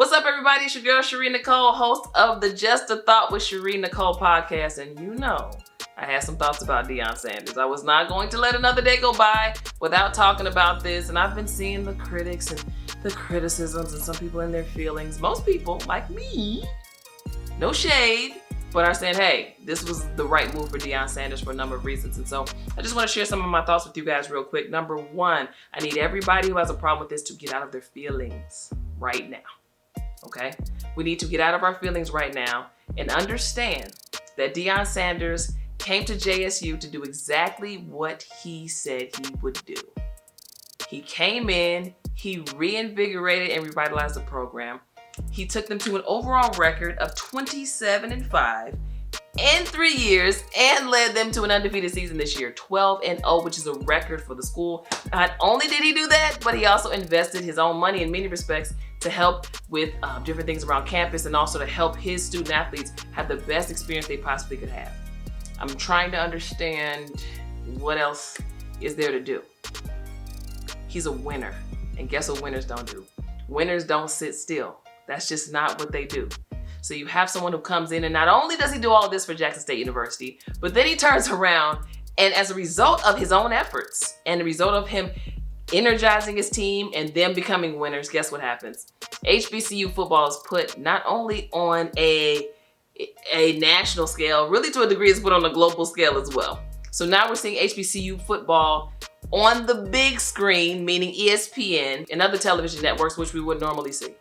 What's up, everybody? It's your girl, Sharí Nycole, host of the Just a Thought with Sharí Nycole podcast. And you know, I had some thoughts about Deion Sanders. I was not going to let another day go by without talking about this. And I've been seeing the critics and the criticisms and some people in their feelings. Most people, like me, no shade, but are saying, hey, this was the right move for Deion Sanders for a number of reasons. And so I just want to share some of my thoughts with you guys real quick. Number one, I need everybody who has a problem with this to get out of their feelings right now. Okay? We need to get out of our feelings right now and understand that Deion Sanders came to JSU to do exactly what he said he would do. He came in, he reinvigorated and revitalized the program. He took them to an overall record of 27-5 in 3 years and led them to an undefeated season this year, 12-0, which is a record for the school. Not only did he do that, but he also invested his own money in many respects to help with different things around campus and also to help his student athletes have the best experience they possibly could have. I'm trying to understand what else is there to do. He's a winner, and guess what winners don't do? Winners don't sit still. That's just not what they do. So you have someone who comes in and not only does he do all of this for Jackson State University, but then he turns around and as a result of his own efforts and the result of him energizing his team and them becoming winners, guess what happens? HBCU football is put not only on a national scale, really to a degree it's put on a global scale as well. So now we're seeing HBCU football on the big screen, meaning ESPN and other television networks, which we would normally see.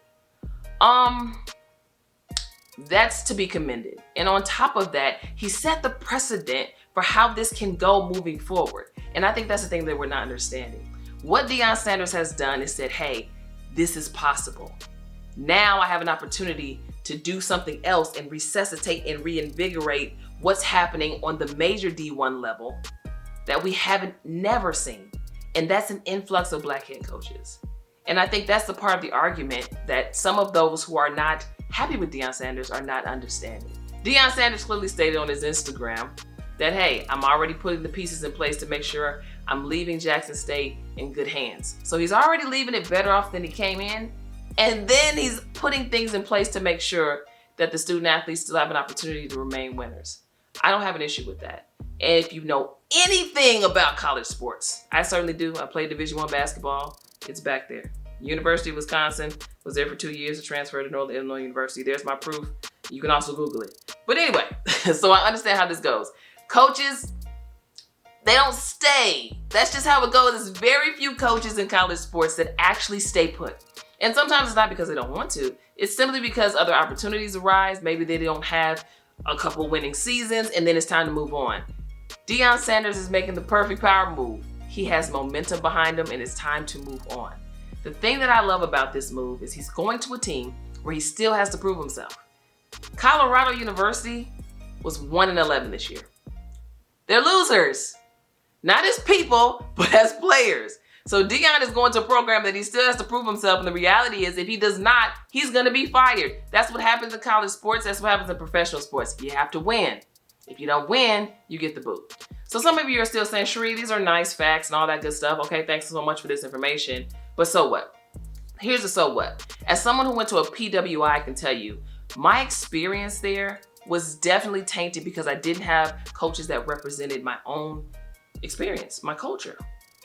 That's to be commended. And on top of that, he set the precedent for how this can go moving forward. And I think that's the thing that we're not understanding. What Deion Sanders has done is said, hey, this is possible. Now I have an opportunity to do something else and resuscitate and reinvigorate what's happening on the major D1 level that we haven't never seen. And that's an influx of Black head coaches. And I think that's the part of the argument that some of those who are not happy with Deion Sanders are not understanding. Deion Sanders clearly stated on his Instagram that, hey, I'm already putting the pieces in place to make sure I'm leaving Jackson State in good hands. So he's already leaving it better off than he came in. And then he's putting things in place to make sure that the student athletes still have an opportunity to remain winners. I don't have an issue with that. And if you know anything about college sports, I certainly do. I played Division I basketball. It's back there. University of Wisconsin, was there for 2 years to transfer to Northern Illinois University. There's my proof. You can also Google it. But anyway, so I understand how this goes. Coaches, they don't stay. That's just how it goes. There's very few coaches in college sports that actually stay put. And sometimes it's not because they don't want to. It's simply because other opportunities arise. Maybe they don't have a couple winning seasons and then it's time to move on. Deion Sanders is making the perfect power move. He has momentum behind him and it's time to move on. The thing that I love about this move is he's going to a team where he still has to prove himself. Colorado University was 1-11 this year. They're losers. Not as people, but as players. So Deion is going to a program that he still has to prove himself. And the reality is if he does not, he's going to be fired. That's what happens in college sports. That's what happens in professional sports. You have to win. If you don't win, you get the boot. So some of you are still saying, Sharí, these are nice facts and all that good stuff. Okay, thanks so much for this information. But so what? Here's the so what. As someone who went to a PWI, I can tell you, my experience there was definitely tainted because I didn't have coaches that represented my own experience, my culture.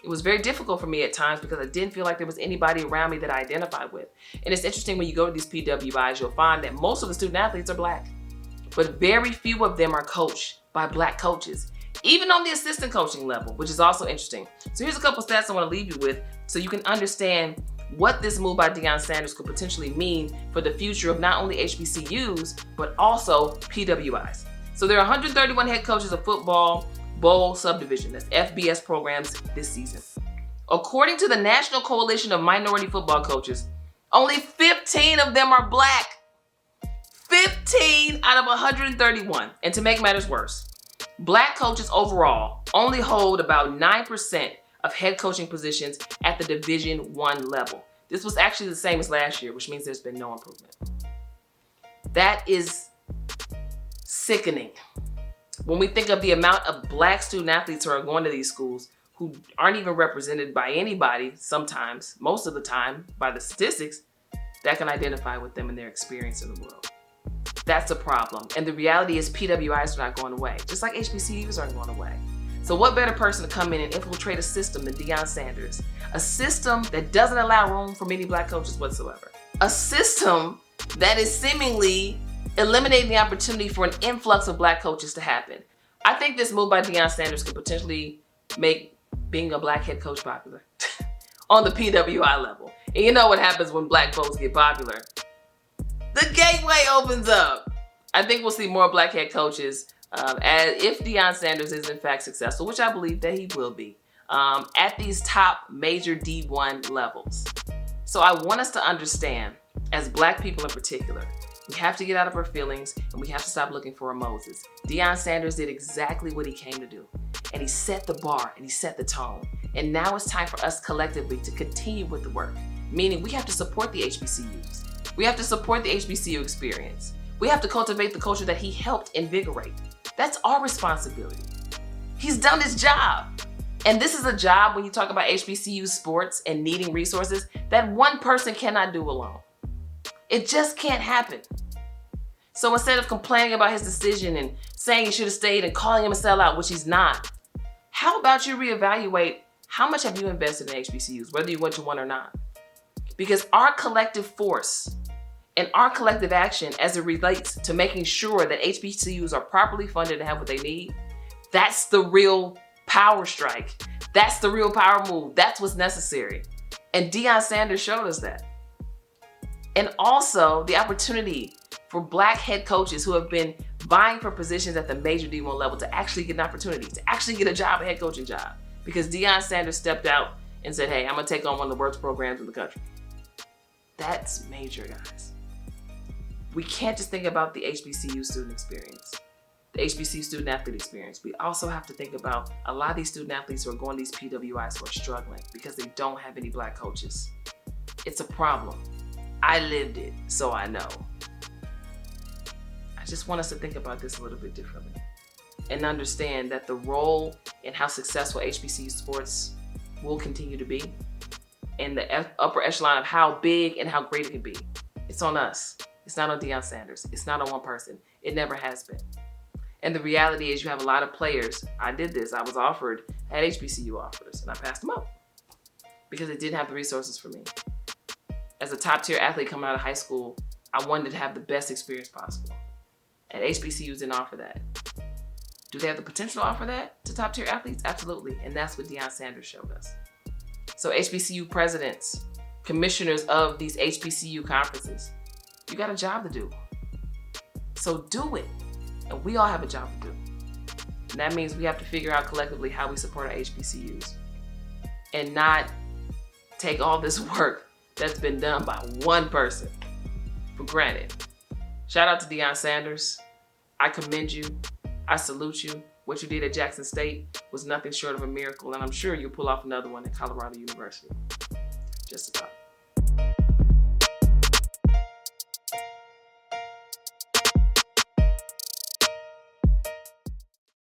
It was very difficult for me at times because I didn't feel like there was anybody around me that I identified with. And it's interesting when you go to these PWIs, you'll find that most of the student athletes are Black, but very few of them are coached by Black coaches, even on the assistant coaching level, which is also interesting. So here's a couple stats I want to leave you with so you can understand what this move by Deion Sanders could potentially mean for the future of not only HBCUs, but also PWIs. So there are 131 head coaches of football bowl subdivision, that's FBS programs this season. According to the National Coalition of Minority Football Coaches, only 15 of them are Black. 15 out of 131. And to make matters worse, Black coaches overall only hold about 9% of head coaching positions at the Division I level. This was actually the same as last year, which means there's been no improvement. That is sickening. When we think of the amount of Black student athletes who are going to these schools who aren't even represented by anybody sometimes, most of the time, by the statistics, that can identify with them and their experience in the world. That's a problem. And the reality is PWIs are not going away, just like HBCUs aren't going away. So what better person to come in and infiltrate a system than Deion Sanders? A system that doesn't allow room for many black coaches whatsoever. A system that is seemingly eliminating the opportunity for an influx of black coaches to happen. I think this move by Deion Sanders could potentially make being a black head coach popular on the PWI level. And you know what happens when black folks get popular? The gateway opens up. I think we'll see more black head coaches as if Deion Sanders is in fact successful, which I believe that he will be, at these top major D1 levels. So I want us to understand, as black people in particular, we have to get out of our feelings and we have to stop looking for a Moses. Deion Sanders did exactly what he came to do. And he set the bar and he set the tone. And now it's time for us collectively to continue with the work. Meaning we have to support the HBCUs. We have to support the HBCU experience. We have to cultivate the culture that he helped invigorate. That's our responsibility. He's done his job. And this is a job, when you talk about HBCU sports and needing resources, that one person cannot do alone. It just can't happen. So instead of complaining about his decision and saying he should have stayed and calling him a sellout, which he's not, how about you reevaluate how much have you invested in HBCUs, whether you went to one or not? Because our collective force and our collective action as it relates to making sure that HBCUs are properly funded and have what they need, that's the real power strike. That's the real power move. That's what's necessary. And Deion Sanders showed us that. And also the opportunity for black head coaches who have been vying for positions at the major D1 level to actually get an opportunity, to actually get a job, a head coaching job. Because Deion Sanders stepped out and said, hey, I'm gonna take on one of the worst programs in the country. That's major, guys. We can't just think about the HBCU student experience, the HBCU student athlete experience. We also have to think about a lot of these student athletes who are going to these PWIs who are struggling because they don't have any black coaches. It's a problem. I lived it, so I know. I just want us to think about this a little bit differently and understand that the role and how successful HBCU sports will continue to be and the upper echelon of how big and how great it can be. It's on us. It's not on Deion Sanders. It's not on one person. It never has been. And the reality is you have a lot of players. I did this. I was offered, I had HBCU offers, and I passed them up because it didn't have the resources for me. As a top tier athlete coming out of high school, I wanted to have the best experience possible. And HBCUs didn't offer that. Do they have the potential to offer that to top tier athletes? Absolutely. And that's what Deion Sanders showed us. So HBCU presidents, commissioners of these HBCU conferences, you got a job to do. So do it. And we all have a job to do. And that means we have to figure out collectively how we support our HBCUs and not take all this work that's been done by one person for granted. Shout out to Deion Sanders. I commend you. I salute you. What you did at Jackson State was nothing short of a miracle, and I'm sure you'll pull off another one at Colorado University. Just about.